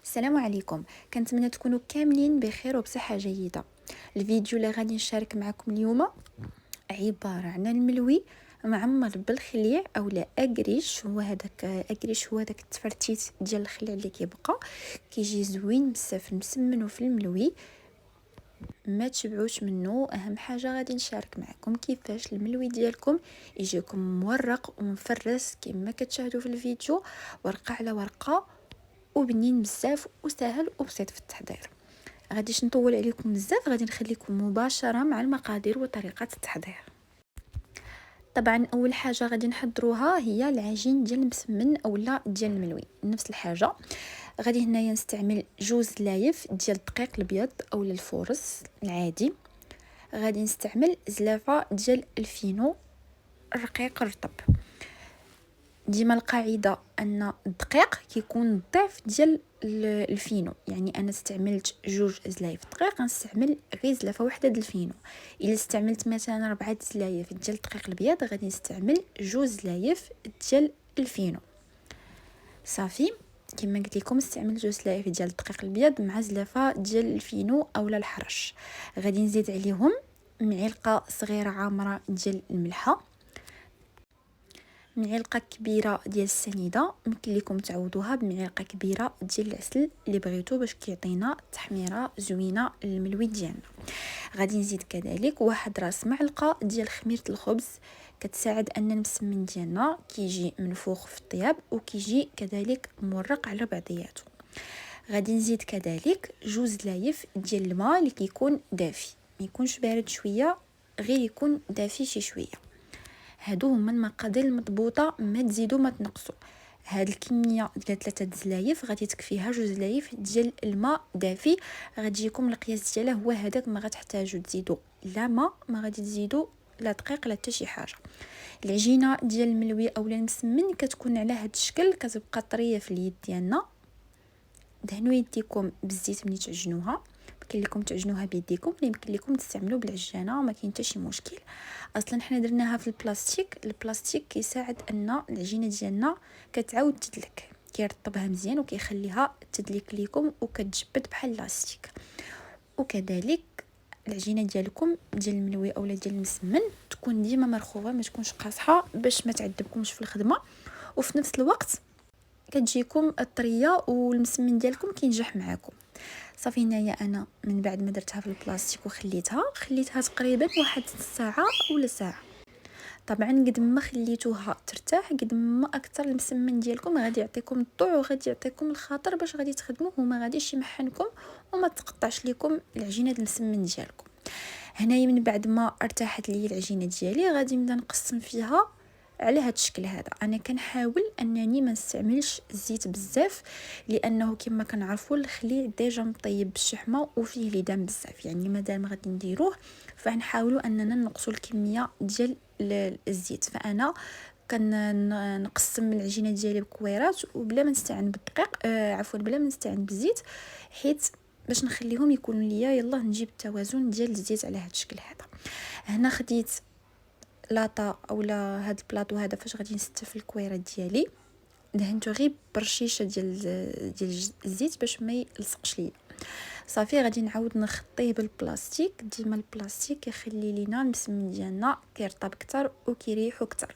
السلام عليكم. كنتمنى تكونوا كاملين بخير وبصحه جيده. الفيديو اللي غادي نشارك معكم اليوم عباره عن الملوي معمر بالخليع اولا اكريش. هو داك التفرتيت ديال الخليع اللي كيبقى كيجي زوين بزاف مسمن في الملوي. ما تشبعوش منه. اهم حاجه غادي نشارك معكم كيفاش الملوي ديالكم يجيكم مورق ومفرس كما كتشاهدوا في الفيديو، ورقه على ورقه، وبنين بزاف وسهل وبسيط في التحضير. غاديش نطول عليكم بزاف، غادي نخليكم مباشره مع المقادير وطريقه التحضير. طبعا اول حاجه غادي نحضروها هي العجين ديال المسمن اولا ديال الملوي. نفس الحاجه غادي هنايا نستعمل جوج لايف ديال الدقيق الابيض اولا الفورس العادي. غادي نستعمل زلافه ديال الفينو الرقيق الرطب. ديما القاعده ان الدقيق كيكون الضعف ديال الفينو، يعني انا استعملت جوج زلايف دقيق غنستعمل غير زلافه واحده ديال الفينو. الا استعملت مثلا 4 زلايف ديال الدقيق الابيض غادي نستعمل جوج زلايف ديال الفينو. صافي كما قلت لكم استعمل جوج زلايف ديال الدقيق الابيض مع زلافه ديال الفينو اولا الحرش. غادي نزيد عليهم معلقه صغيره عامره ديال الملحه، معلقه كبيره ديال السنيده. يمكن لكم تعوضوها بمعلقه كبيره ديال العسل اللي بغيتو باش كيعطينا تحميره زوينه للملوي ديالنا. غادي نزيد كذلك واحد راس معلقه ديال خميره الخبز، كتساعد ان المسمن ديالنا كيجي منفوخ في الطياب وكيجي كذلك مورق على بعضياته. غادي نزيد كذلك جوج لايف ديال الماء اللي كيكون دافي، ما يكونش بارد شويه، غير يكون دافي شي شويه. هادو هما المقادير المضبوطه، ما تزيدوا ما تنقصوا. هاد الكميه ديال 3 زلايف غادي تكفيها جوج زلايف ديال الماء دافي. غتجيكم القياس ديالها هو هذاك، ما غتحتاجوا تزيدوا لا ماء، ما غادي تزيدوا لا دقيق لا حتى شي حاجه. العجينه ديال الملوي اولا المسمن كتكون على هاد الشكل، كتبقى طريه في اليد ديالنا. دهنوا يديكم بالزيت ملي تعجنوها، يمكن لكم تعجنوها بيديكم ولا يمكن لكم تستعملوا بالعجانه، ما كاين حتى شي مشكل. اصلا حنا درناها في البلاستيك كيساعد ان العجينه ديالنا كتعاود تدلك، كيرطبها مزيان وكيخليها تدلك ليكم وكتجبد بحال اللاستيك. وكذلك العجينه ديالكم ديال الملوي اولا ديال المسمن تكون ديما مرخوه، ما تكونش قاصحه باش ما تعذبكمش في الخدمه، وفي نفس الوقت كتجيكم الطريه والمسمن ديالكم كينجح معاكم. صافي هنايا انا من بعد ما درتها في البلاستيك خليتها تقريبا واحد ساعه ولا ساعه. طبعا قد ما خليتوها ترتاح قد ما اكثر المسمن ديالكم غادي يعطيكم الطوع وغادي يعطيكم الخاطر باش غادي تخدموه وما غاديش يمحنكم وما تقطعش لكم العجينه المسمن ديالكم. هنايا من بعد ما ارتاحت لي العجينه ديالي غادي نبدا نقسم فيها على هذا الشكل. هذا انا كنحاول انني ما نستعملش الزيت بزاف، لانه كما كنعرفوا الخليع ديجا مطيب بالشحمه وفيه ليدام بزاف، يعني مادام ما غادي نديروه فنحاولوا اننا نقصوا الكميه ديال الزيت. فانا كنقسم العجينه ديالي بكويرات وبلا ما نستعن بالدقيق، بلا ما نستعن بالزيت، حيت باش نخليهم يكونوا ليا يلا نجيب التوازن ديال الزيت على هذا الشكل. هذا هنا خديت لاطا اولا هاد البلاطو هذا فاش غادي نستف الكويرات ديالي دهنته غير برشيشه ديال الزيت باش ما يلصقش ليا. صافي غادي نعاود نخطيه بالبلاستيك. ديما البلاستيك كيخلي لينا المسمن ديالنا كيرطب اكثر وكيريحو اكثر.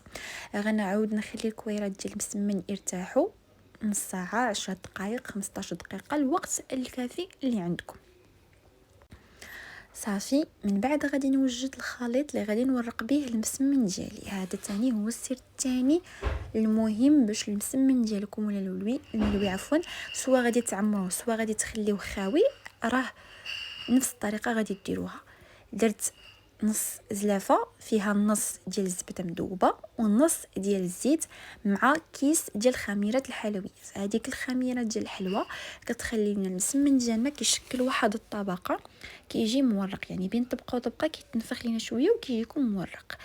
غنعاود نخلي الكويرات ديال المسمن يرتاحوا نص ساعه 10 دقائق 15 دقيقه، الوقت الكافي اللي عندكم. صافي من بعد غادي نوجد الخليط اللي غادي نورق به المسمن ديالي. هذا ثاني هو السر الثاني المهم باش المسمن ديالكم ولا الملوي سواء غادي تعمروه سواء غادي تخليوه خاوي، راه نفس الطريقه غادي ديروها. درت نص زلافه فيها النص ديال الزبده مذوبه والنص ديال الزيت مع كيس ديال خميره الحلويات. هذيك الخميره ديال الحلوى كتخلي لنا المسمن ديالنا كيشكل واحد الطبقه، كيجي مورق، يعني بين طبقه وطبقه كيتنفخ لينا شويه وكيجيكم مورق.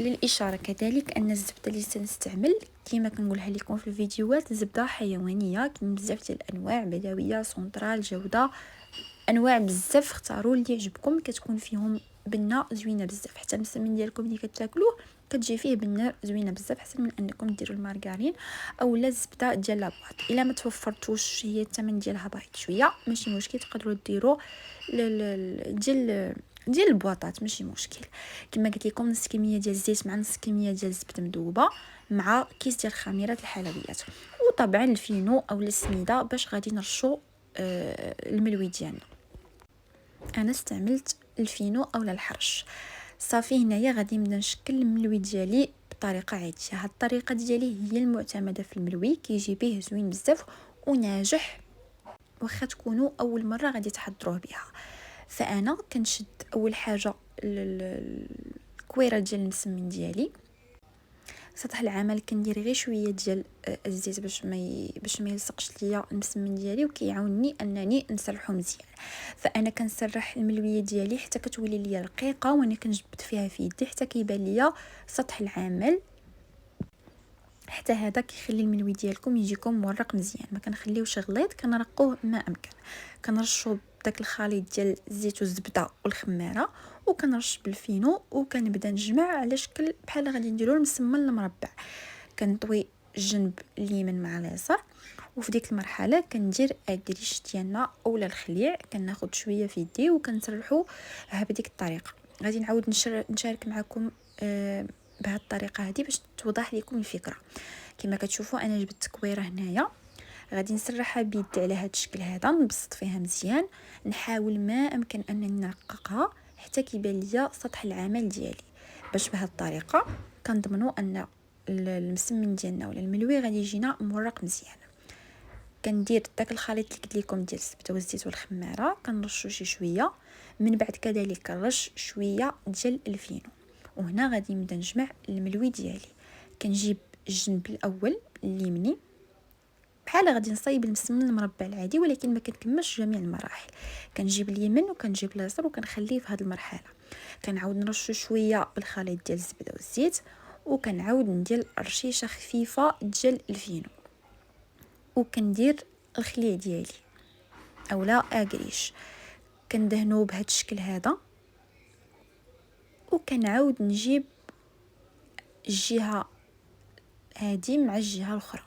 للاشاره كذلك ان الزبده اللي سنستعمل كما كنقولها لكم في الفيديوهات زبده حيوانيه، كاين بزاف ديال الانواع، بدويه، سونطرال، جوده، انواع بزاف. اختاروا اللي يعجبكم، كتكون فيهم بنه زوينه بزاف. حتى المسمن ديالكم اللي كتاكلوه كتجي فيه بالنار زوينه بزاف، احسن من انكم ديروا المارغرين اولا الزبده ديال لابواط. الا ما توفرتوش هي الثمن ديالها باهظ شويه ماشي مشكل، تقدروا ديروا ديال البواطات ماشي مشكل. كما قلت لكم نص كميه ديال الزيت مع نص كميه ديال الزبده مذوبه مع كيس ديال خميره الحلويات، وطبعا الفينو او السميده باش غادي نرشوا الملوي ديالنا. انا استعملت الفينو اولا الحرش. صافي هنايا غادي نبدا نشكل الملوي ديالي بطريقه عاديه. هاد الطريقه ديالي هي المعتمده في الملوي، كيجي به زوين بزاف وناجح واخا تكونوا اول مره غادي تحضروه بها. فانا كنشد اول حاجه الكويره ديال المسمن ديالي، سطح العمل كندير غير شويه ديال الزيت باش ما يلصقش ليا المسمن ديالي، وكيعاونني انني نسرحو مزيان. فانا كنسرح الملويه ديالي حتى كتولي ليا رقيقه، وانا كنجبد فيها في يدي حتى كيبان ليا سطح العمل. حتى هذا كيخلي الملوي ديالكم يجيكم مورق مزيان، ما كنخليوش غليظ، كنرقوه ما امكن. كنرشوا بداك الخليط ديال الزيت والزبده والخماره، وكنرش بالفينو، وكنبدا نجمع على شكل بحال غادي نديرو المسمن المربع. كنطوي الجنب اليمين مع اليسار، وفي ديك المرحله كندير الكريش ديالنا اولا الخليع، كناخذ شويه في يدي وكنسرحو بهذيك الطريقه. غادي نعاود نشارك معكم بهذه الطريقه هذه باش توضح لكم الفكره. كما كتشوفوا انا جبت كويره هنايا، غادي نسرحها بيدي على هذا الشكل هذا، نبسط فيها مزيان، نحاول ما امكن انني نرققها حتى كيبان ليا سطح العمل ديالي. باش بهذه الطريقه كنضمنوا ان المسمن ديالنا ولا الملوي غادي يجينا مورق مزيان. كندير داك الخليط اللي قلت لكم ديال الزبده والزيت والخماره، كنرشو شي شويه، من بعد كذلك كنرش شويه ديال الفينو. وهنا غادي نبدا نجمع الملوي ديالي. كنجيب الجنب الاول اليمني بحال غادي نصايب المسمن المربع العادي، ولكن ما كنكملش جميع المراحل. كنجيب اليمين وكنجيب اليسار وكنخليه في هذه المرحله. كنعاود نرش شويه بالخليط ديال الزبده والزيت، وكنعاود ندير رشيشه خفيفه ديال الفينو، وكندير الخليع ديالي اولا اكريش، كندهنو بهذا الشكل هذا. وكنعاود نجيب الجهه هذه مع الجهه الاخرى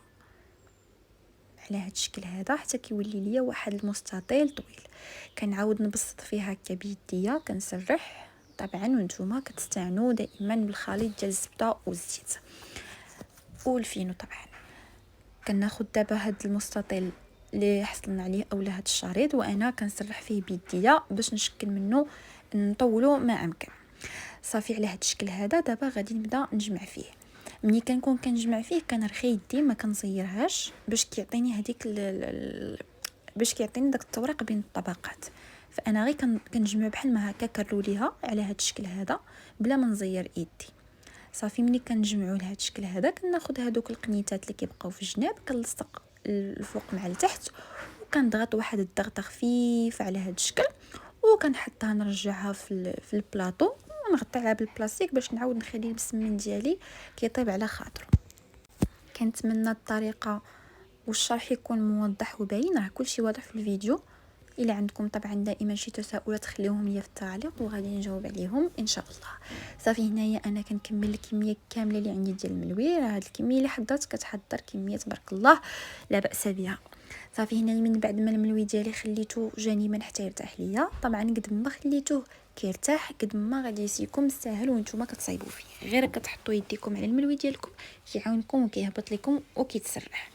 على هذا الشكل هذا حتى كيولي ليا واحد المستطيل طويل. كنعاود نبسط فيه هكا بيديا، كنسرح. طبعا وانتوما كتستعنوا دائما بالخليط ديال الزبده والزيت والفينو. طبعا كناخذ دابا هذا المستطيل اللي حصلنا عليه اولا هذا الشريط، وانا كنسرح فيه بيديا باش نشكل منه نطولو ما امكن. صافي على هذا الشكل هذا دابا غادي نبدا نجمع فيه. ملي كنكون كنجمع فيه كنرخي يدي ما كنصيرهاش باش كيعطيني هذيك باش كيعطيني داك التوريق بين الطبقات. فانا غير كنجمع بحال ما هكا كروليها على هذا الشكل هذا بلا ما نزير يدي. صافي ملي كنجمعوا لهذا الشكل هذا كناخذ هذوك القنيتات اللي كيبقاو في الجناب، كنلصق الفوق مع التحت، وكنضغط واحد الضغطه خفيفه على هذا الشكل، وكنحطها نرجعها في البلاطو ونغطي عليها بالبلاستيك باش نعاود نخلي المسمن ديالي كيطيب على خاطره. كنتمنى الطريقه والشرح يكون موضح وباين، راه كلشي واضح في الفيديو. الى عندكم طبعا دائما شي تساؤلات خليهم لي في التعليق وغادي نجاوب عليهم ان شاء الله. صافي هنايا انا كنكمل الكميه كامله اللي عندي ديال الملوي. راه هاد الكميه اللي حضرت كتحضر كميه تبارك الله لا باس بها. صافي هنا من بعد ما الملوي ديالي خليته جانبا حتى يرتاح ليا. طبعا قد ما خليتوه كيرتاح قد ما غادي يجيكم ساهل وانتم كتصايبوا فيه. غير كتحطوا يديكم على الملوي ديالكم كيعاونكم وكيهبط لكم وكيتسرح.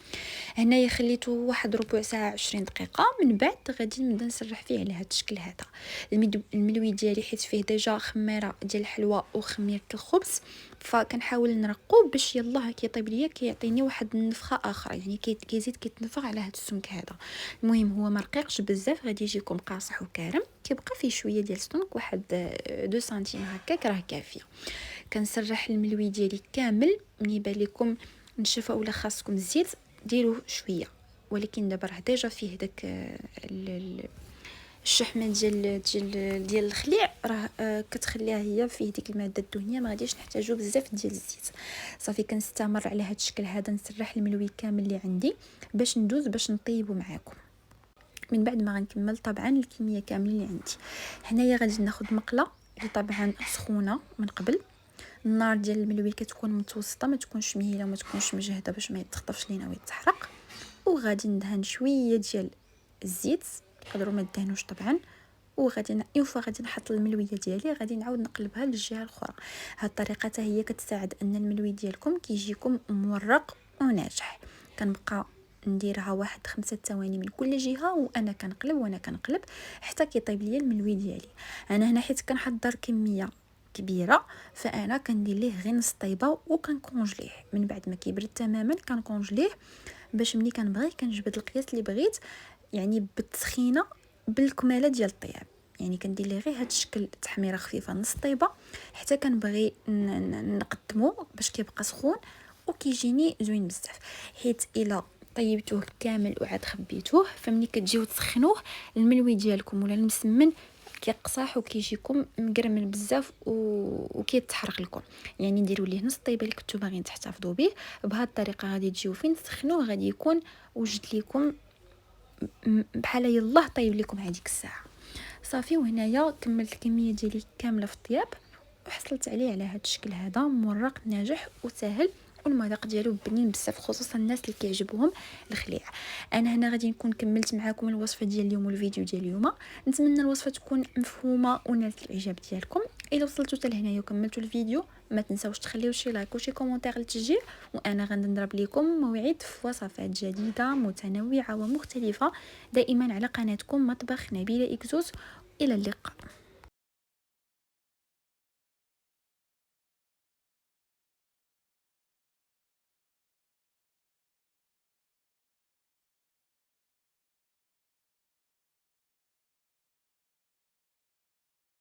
هنايا خليته واحد ربع ساعه 20 دقيقه، من بعد غادي نبدا نسرح فيه على هذا الشكل هذا. الملوي ديالي حيت فيه ديجا خميره ديال الحلوى وخميره الخبز، فكنحاول نرقو باش يلاه كيطيب ليا كيعطيني واحد النفخه اخرى، يعني كيزيد كيتنفخ على هذا السمك هذا. المهم هو ما رقيقش بزاف، غادي يجيكم قاصح وكارم، كيبقى فيه شويه ديال السمك واحد 2 سنتيم هكاك راه كافيه. كنسرح الملوي ديالي كامل. من يبان لكم نشفه ولا خاصكم الزيت ديروا شويه، ولكن دابا راه ديجا فيه داك الشحمه ديال الخليع، راه كتخليها هي فيه ديك الماده الدهنيه، ما غاديش نحتاجو بزاف ديال الزيت. صافي كنستمر على هذا الشكل هذا نسرح الملوي كامل اللي عندي باش ندوز باش نطيبو معاكم. من بعد ما غنكمل طبعا الكميه كامله اللي عندي. هنايا غادي ناخذ مقله اللي طبعا سخونه من قبل، النار ديال الملوي كتكون متوسطه، ما تكونش مهيله وما تكونش مجهده باش ما يتخطفش لينا ويتحرق. وغادي ندهن شويه ديال الزيت، تقدروا ما دهنوش طبعا. وغادي غادي نحط الملويه ديالي، غادي نعاود نقلبها للجهه الاخرى. هاد الطريقه حتى هي كتساعد ان الملوي ديالكم كيجيكم مورق وناجح. كنبقى نديرها واحد 5 ثواني من كل جهه وانا كنقلب حتى كيطيب ليا الملوي ديالي. انا هنا حيت كنحضر كميه كبيره، فانا كندير ليه غير نص طيبه وكنكونجليه. من بعد ما كيبرد تماما كنكونجليه باش ملي كنبغي كنجبد القياس اللي بغيت، يعني بالتسخينه بالكماله ديال الطياب. يعني كندير ليه غير هاد الشكل، تحميره خفيفه نص طيبه حتى كنبغي نقدمو باش كيبقى سخون وكيجيني زوين بزاف. حيت الا طيبتوه كامل وعاد خبيتوه، فملي كتجيو تسخنوه الملوي ديالكم ولا المسمن كيقصاح وكيجيكم مقرمل بزاف وكيتحرق لكم. يعني نديروا ليه نص طيبه اللي كنتو باغيين تحتفظوا به. بهذه الطريقه غادي تجيو فين تسخنوه غادي يكون وجد لكم بحال يلاه طيب لكم هذيك الساعه. صافي، وهنايا كملت الكميه ديالي كامله في الطياب وحصلت عليه على هذا الشكل هذا مرق ناجح وسهل، والمذاق ديالو بنين بزاف، خصوصا الناس اللي كيعجبهم الخليع. انا هنا غادي نكون كملت معكم الوصفه ديال اليوم والفيديو ديال اليوم. نتمنى الوصفه تكون مفهومه ونالت الاعجاب ديالكم. الا وصلتوا حتى لهنايا وكملتوا الفيديو ما تنساوش تخليو شي لايك وشي كومونتير للتشجيع، وانا غادي نضرب لكم موعد في وصفات جديده متنوعه ومختلفه دائما على قناتكم مطبخ نبيله اكزوس. الى اللقاء.